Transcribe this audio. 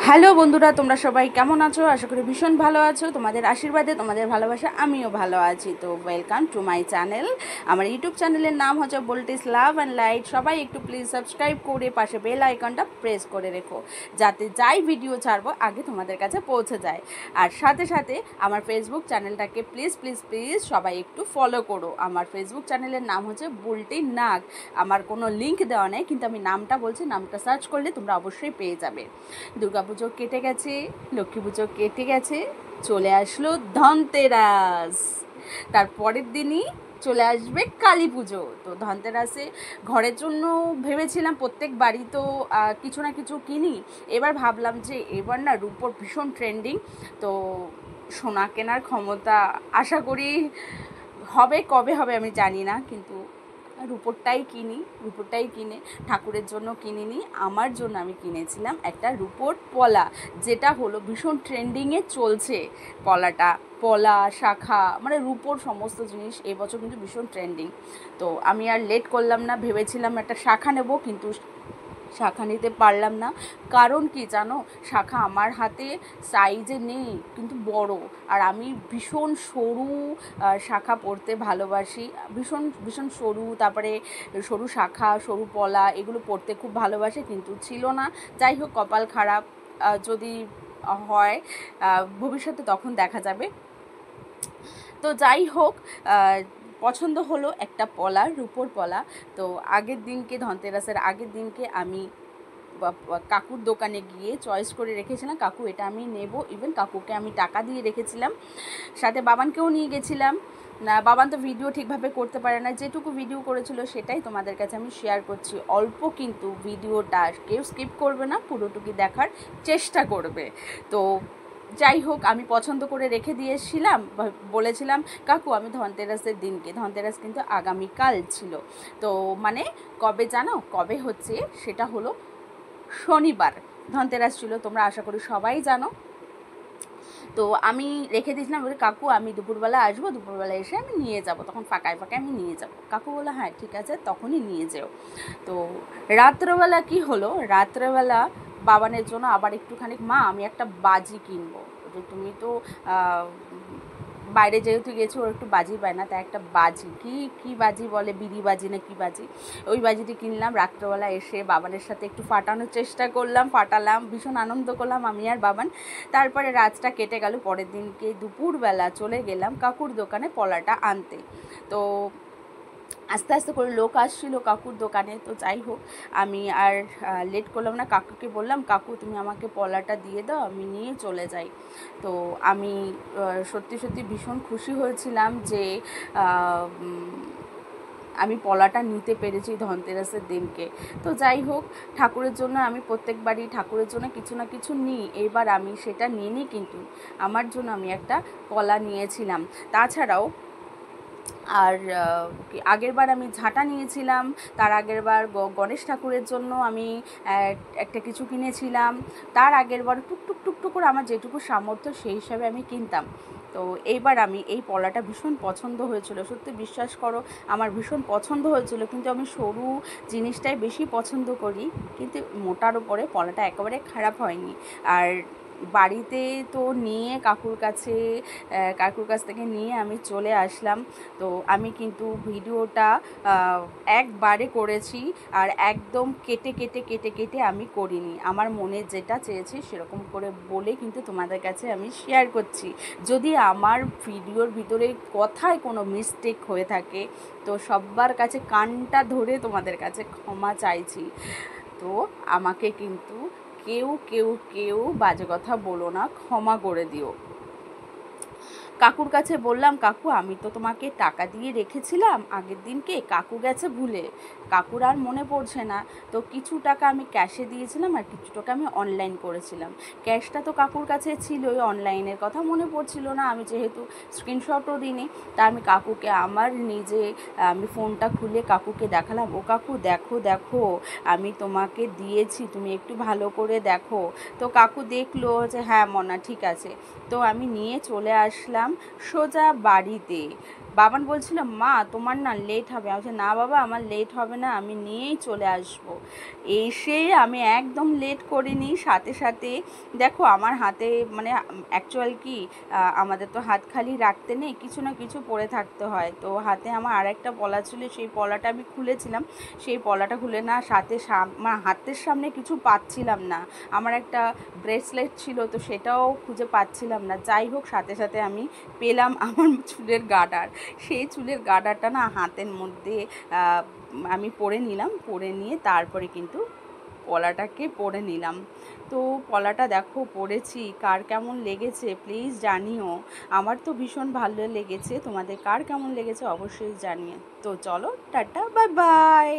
Hello বন্ধুরা, তোমরা সবাই কেমন আছো? আশা করি ভীষণ ভালো আছো। তোমাদের আশীর্বাদে, তোমাদের ভালোবাসা আমিও ভালো আছি। তো ওয়েলকাম টু মাই চ্যানেল। আমার ইউটিউব চ্যানেলের নাম হচ্ছে বোল্টিস লাভ অ্যান্ড লাইট। সবাই একটু প্লিজ সাবস্ক্রাইব করে পাশে বেল আইকনটা প্রেস করে রেখো, যাতে যাই ভিডিও ছাড়বো আগে তোমাদের কাছে পৌঁছে যায়। আর সাথে সাথে আমার ফেসবুক চ্যানেলটাকে প্লিজ প্লিজ প্লিজ সবাই একটু ফলো করো। আমার ফেসবুক চ্যানেলের নাম হচ্ছে বুলটি নাগ। আমার কোনো লিঙ্ক দেওয়া নেই, কিন্তু আমি নামটা বলছি, নামটা সার্চ করলে তোমরা অবশ্যই পেয়ে যাবে। দুর্গাপুজো কেটে গেছে, লক্ষ্মী পুজো কেটে গেছে, চলে আসলো ধনতেরাস। তার পরের দিনই চলে আসবে কালী পুজো। তো ধনতেরাসে ঘরের জন্য ভেবেছিলাম প্রত্যেক বাড়ি তো কিছু না কিছু কিনি। এবার ভাবলাম যে এবার না রূপোর ভীষণ ট্রেন্ডিং, তো সোনা কেনার ক্ষমতা আশা করি হবে, কবে হবে আমি জানি না, কিন্তু রূপোরটাই কিনে ঠাকুরের জন্য কিনিনি, আমার জন্য আমি কিনেছিলাম একটা রূপোর পলা, যেটা হলো ভীষণ ট্রেন্ডিংয়ে চলছে। পলা শাখা মানে রূপোর সমস্ত জিনিস এবছর কিন্তু ভীষণ ট্রেন্ডিং। তো আমি আর লেট করলাম না, ভেবেছিলাম একটা শাখা নেব, কিন্তু শাখা নিতে পারলাম না। কারণ কি জানো, শাখা আমার হাতে সাইজে নেই, কিন্তু বড়, আর আমি ভীষণ সরু শাখা পরতে ভালোবাসি। ভীষণ ভীষণ সরু, তারপরে সরু শাখা, সরু পলা, এগুলো পরতে খুব ভালোবাসি, কিন্তু ছিল না। যাই হোক, কপাল খারাপ। যদি হয় ভবিষ্যতে তখন দেখা যাবে। তো যাই হোক, পছন্দ হলো একটা পলা, রূপোর পলা। তো ধনতেরাসের আগের দিনকে আমি কাকুর দোকানে গিয়ে চয়েস করে রেখেছিলাম, কাকু এটা আমি নেব। ইভেন কাকুকে আমি টাকা দিয়ে রেখেছিলাম, সাথে বাবানকেও নিয়ে গেছিলাম। না, বাবান তো ভিডিও ঠিকভাবে করতে পারে না, যেটুকু ভিডিও করেছিল সেটাই তোমাদের কাছে আমি শেয়ার করছি। অল্প, কিন্তু ভিডিওটা কেউ স্কিপ করবে না, পুরোটুকু দেখার চেষ্টা করবে। তো যাই হোক, আমি পছন্দ করে রেখে দিয়েছিলাম, বলেছিলাম কাকু আমি ধনতেরাসের দিনকে, ধনতেরাস কিন্তু আগামীকাল ছিল। তো মানে কবে জানো, কবে হচ্ছে সেটা হলো শনিবার ধনতেরাস ছিল, তোমরা আশা করি সবাই জানো। তো আমি রেখে দিয়েছিলাম, বলে কাকু আমি দুপুরবেলা আসবো, দুপুরবেলা এসে আমি নিয়ে যাব, তখন ফাঁকায় ফাঁকায় আমি নিয়ে যাব। কাকু বলে হ্যাঁ ঠিক আছে, তখনই নিয়ে যেও। তো রাত্রেবেলা কি হলো, রাত্রেবেলা বাবানের জন্য আবার একটুখানি, মা আমি একটা বাজি কিনবো, যে তুমি তো বাইরে যেহেতু গেছো, ওর একটু বাজি পায় না, তাই একটা বাজি, কি বাজি বলে, বিড়ি বাজি না কি বাজি, ওই বাজিটি কিনলাম। রাত্রেবেলা এসে বাবানের সাথে একটু ফাটানোর চেষ্টা করলাম, ফাটালাম, ভীষণ আনন্দ করলাম আমি আর বাবান। তারপরে রাতটা কেটে গেল, পরের দিনকে দুপুরবেলা চলে গেলাম কাকুর দোকানে পলাটা আনতে। তো আস্তে আস্তে করে লোক আসছিল কাকুর দোকানে। তো যাই হোক, আমি আর লেট করলাম না, কাকুকে বললাম কাকু তুমি আমাকে পলাটা দিয়ে দাও, আমি নিয়ে চলে যাই। তো আমি সত্যি সত্যি ভীষণ খুশি হয়েছিলাম যে আমি পলাটা নিতে পেরেছি ধনতেরাসের দিনকে। তো যাই হোক, ঠাকুরের জন্য আমি প্রত্যেকবারই ঠাকুরের জন্য কিছু না কিছু নিই, এবার আমি সেটা নিই, কিন্তু আমার জন্য আমি একটা পলা নিয়েছিলাম। তাছাড়াও আর আগেরবার আমি ঝাঁটা নিয়েছিলাম, তার আগেরবার গণেশ ঠাকুরের জন্য আমি একটা কিছু কিনেছিলাম, তার আগেরবার টুকটুক টুকটুক করে আমার যেটুকু সামর্থ্য সেই হিসাবে আমি কিনতাম। তো এইবার আমি এই পলাটা ভীষণ পছন্দ হয়েছিল, সত্যি বিশ্বাস করো আমার ভীষণ পছন্দ হয়েছিল, কিন্তু আমি সরু জিনিসটাই বেশি পছন্দ করি, কিন্তু মোটার ওপরে পলাটা একেবারে খারাপ হয়নি। আর বাড়িতে তো নিয়ে কাকুর কাছ থেকে নিয়ে আমি চলে আসলাম। তো আমি কিন্তু ভিডিওটা একবারে করেছি, আর একদম কেটে কেটে কেটে কেটে আমি করিনি, আমার মনে যেটা চেয়েছি সেরকম করে বলে কিন্তু তোমাদের কাছে আমি শেয়ার করছি। যদি আমার ভিডিওর ভিতরে কথায় কোনো মিস্টেক হয়ে থাকে, তো সবার কাছে কানটা ধরে তোমাদের কাছে ক্ষমা চাইছি। তো আমাকে কিন্তু কেউ বাজে কথা বলো না, ক্ষমা করে দিও। কাকুর কাছে বললাম কাকু আমি তো তোমাকে টাকা দিয়ে রেখেছিলাম আগের দিনকে, কাকু গেছে ভুলে, কাকুর আর মনে পড়ছে না। তো কিছু টাকা আমি ক্যাশে দিয়েছিলাম, আর কিছু টাকা আমি অনলাইন করেছিলাম। ক্যাশটা তো কাকুর কাছে ছিল, ওই অনলাইনের কথা মনে পড়ছিল না, আমি যেহেতু স্ক্রিনশটও দিইনি। তা আমি কাকুকে আমি ফোনটা খুলে কাকুকে দেখালাম, ও কাকু দেখো দেখো আমি তোমাকে দিয়েছি, তুমি একটু ভালো করে দেখো। তো কাকু দেখলো যে হ্যাঁ মনা ঠিক আছে। তো আমি নিয়ে চলে আসলাম সোজা বাড়িতে। বাবান বলছিল মা তোমার না লেট হবে, আমি বলছি না বাবা আমার লেট হবে না, আমি নিয়েই চলে আসব। এসে আমি একদম লেট করিনি, সাথে সাথে দেখো আমার হাতে মানে অ্যাকচুয়াল কি আমাদের তো হাত খালি রাখতে নেই, কিছু না কিছু পরে থাকতে হয়। তো হাতে আমার আরেকটা পলা ছিল, সেই পলাটা আমি খুলেছিলাম, সেই পলাটা খুলে না সাথে আমার হাতের সামনে কিছু পাচ্ছিলাম না, আমার একটা ব্রেসলেট ছিল তো সেটাও খুঁজে পাচ্ছিলাম না। যাই হোক সাথে সাথে আমি পেলাম আমার চুলের গার্ডার, সেই চুলের গার্ডারটা না হাতের মধ্যে আমি পরে নিলাম, পরে নিয়ে তারপরে কিন্তু পলাটাকে পরে নিলাম। তো পলাটা দেখো পরেছি, কার কেমন লেগেছে প্লিজ জানিও। আমার তো ভীষণ ভালো লেগেছে, তোমাদের কার কেমন লেগেছে অবশ্যই জানিও। তো চলো টাটা, বাই বাই।